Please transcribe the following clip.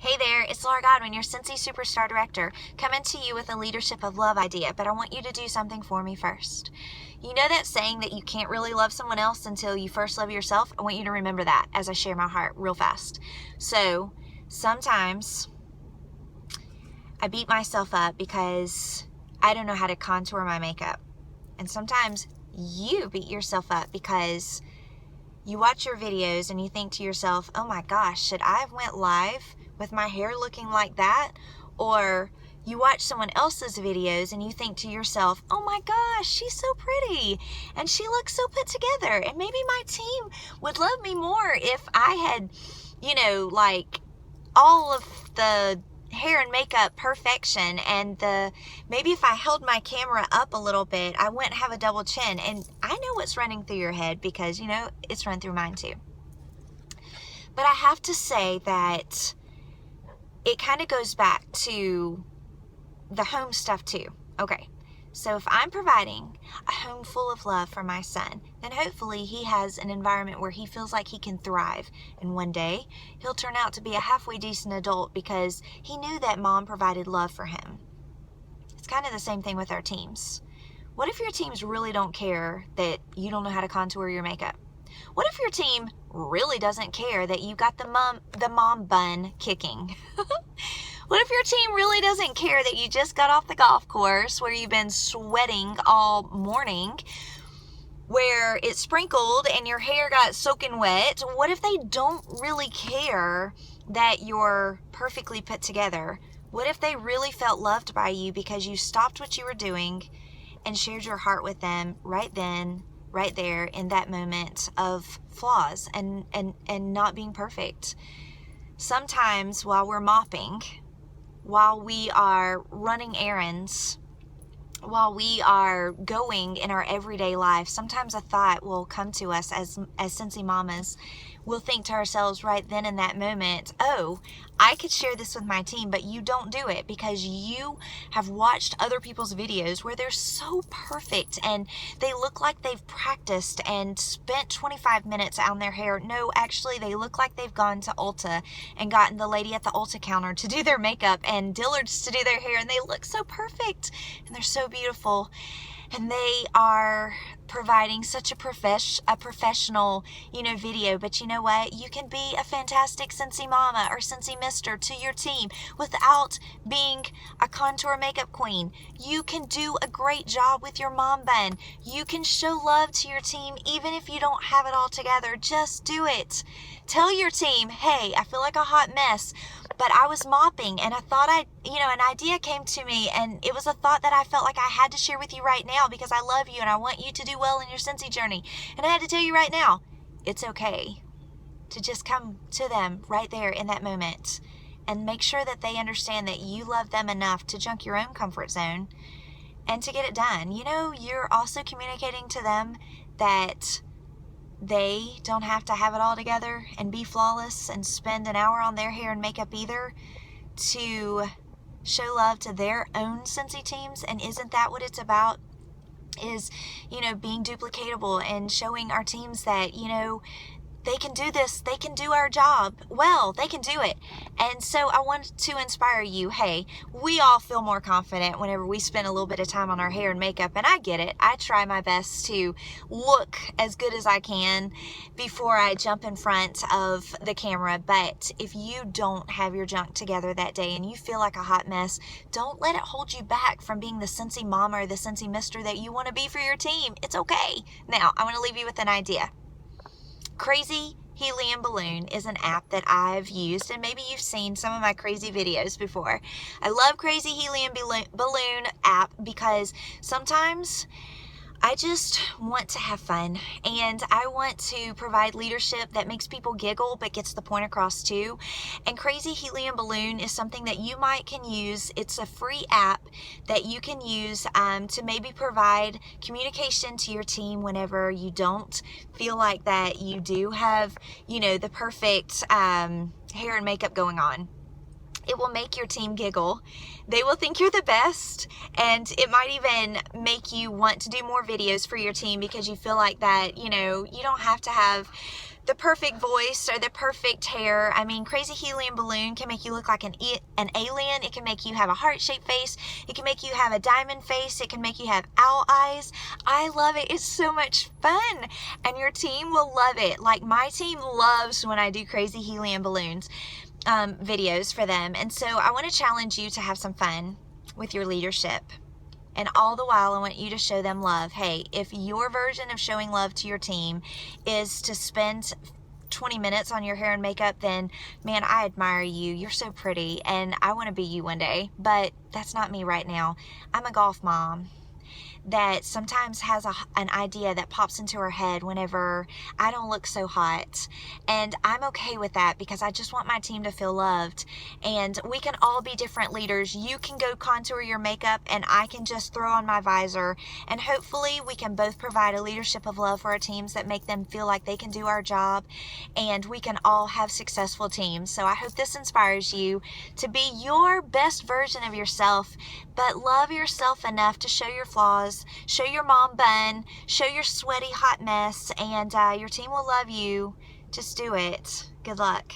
Hey there, it's Laura Godwin, your Scentsy Superstar Director, coming to you with a Leadership of Love idea, but I want you to do something for me first. You know that saying that you can't really love someone else until you first love yourself? I want you to remember that as I share my heart real fast. So, sometimes I beat myself up because I don't know how to contour my makeup. And sometimes you beat yourself up because you watch your videos and you think to yourself, oh my gosh, should I have went live with my hair looking like that? Or you watch someone else's videos and you think to yourself, oh my gosh, she's so pretty and she looks so put together, and maybe my team would love me more if I had, like all of the hair and makeup perfection, and maybe if I held my camera up a little bit, I wouldn't have a double chin. And I know what's running through your head because, it's run through mine too. But I have to say that it kind of goes back to the home stuff too. Okay, so if I'm providing a home full of love for my son, then hopefully he has an environment where he feels like he can thrive. And one day, he'll turn out to be a halfway decent adult because he knew that mom provided love for him. It's kind of the same thing with our teams. What if your teams really don't care that you don't know how to contour your makeup? What if your team really doesn't care that you got the mom bun kicking? What if your team really doesn't care that you just got off the golf course where you've been sweating all morning, where it sprinkled and your hair got soaking wet? What if they don't really care that you're perfectly put together? What if they really felt loved by you because you stopped what you were doing and shared your heart with them right then, right there, in that moment of flaws and not being perfect? Sometimes while we're mopping, while we are running errands, while we are going in our everyday life, sometimes a thought will come to us as Scentsy mamas. We'll think to ourselves right then in that moment, oh, I could share this with my team, but you don't do it because you have watched other people's videos where they're so perfect and they look like they've practiced and spent 25 minutes on their hair. No, actually, they look like they've gone to Ulta and gotten the lady at the Ulta counter to do their makeup and Dillard's to do their hair, and they look so perfect and they're so beautiful. And they are providing such a professional, video. But you know what? You can be a fantastic Scentsy mama or Scentsy mister to your team without being a contour makeup queen. You can do a great job with your mom bun. You can show love to your team even if you don't have it all together. Just do it. Tell your team, hey, I feel like a hot mess, but I was mopping and I thought an idea came to me, and it was a thought that I felt like I had to share with you right now because I love you and I want you to do well in your Scentsy journey. And I had to tell you right now, it's okay to just come to them right there in that moment and make sure that they understand that you love them enough to junk your own comfort zone and to get it done. You're also communicating to them that they don't have to have it all together and be flawless and spend an hour on their hair and makeup either to show love to their own Scentsy teams. And isn't that what it's about? Is, being duplicatable and showing our teams that, they can do this, they can do our job well, they can do it. And so I want to inspire you. Hey, we all feel more confident whenever we spend a little bit of time on our hair and makeup, and I get it. I try my best to look as good as I can before I jump in front of the camera. But if you don't have your junk together that day and you feel like a hot mess, don't let it hold you back from being the Scentsy mama or the Scentsy mister that you want to be for your team. It's okay. Now, I want to leave you with an idea. Crazy Helium Balloon is an app that I've used, and maybe you've seen some of my crazy videos before. I love Crazy Helium Balloon app because sometimes I just want to have fun, and I want to provide leadership that makes people giggle but gets the point across too. And Crazy Helium Balloon is something that you can use. It's a free app that you can use to maybe provide communication to your team whenever you don't feel like that you do have, the perfect hair and makeup going on. It will make your team giggle. They will think you're the best, and it might even make you want to do more videos for your team because you feel like that, you don't have to have the perfect voice or the perfect hair. I mean, Crazy Helium Balloon can make you look like an alien. It can make you have a heart-shaped face. It can make you have a diamond face. It can make you have owl eyes. I love it. It's so much fun, and your team will love it. Like, my team loves when I do Crazy Helium Balloons videos for them. And so I want to challenge you to have some fun with your leadership. And all the while, I want you to show them love. Hey, if your version of showing love to your team is to spend 20 minutes on your hair and makeup, then, man, I admire you. You're so pretty, and I want to be you one day. But that's not me right now. I'm a golf mom that sometimes has an idea that pops into her head whenever I don't look so hot. And I'm okay with that because I just want my team to feel loved. And we can all be different leaders. You can go contour your makeup and I can just throw on my visor. And hopefully we can both provide a leadership of love for our teams that make them feel like they can do our job. And we can all have successful teams. So I hope this inspires you to be your best version of yourself, but love yourself enough to show your flaws, show your mom bun, show your sweaty hot mess, and your team will love you. Just do it. Good luck.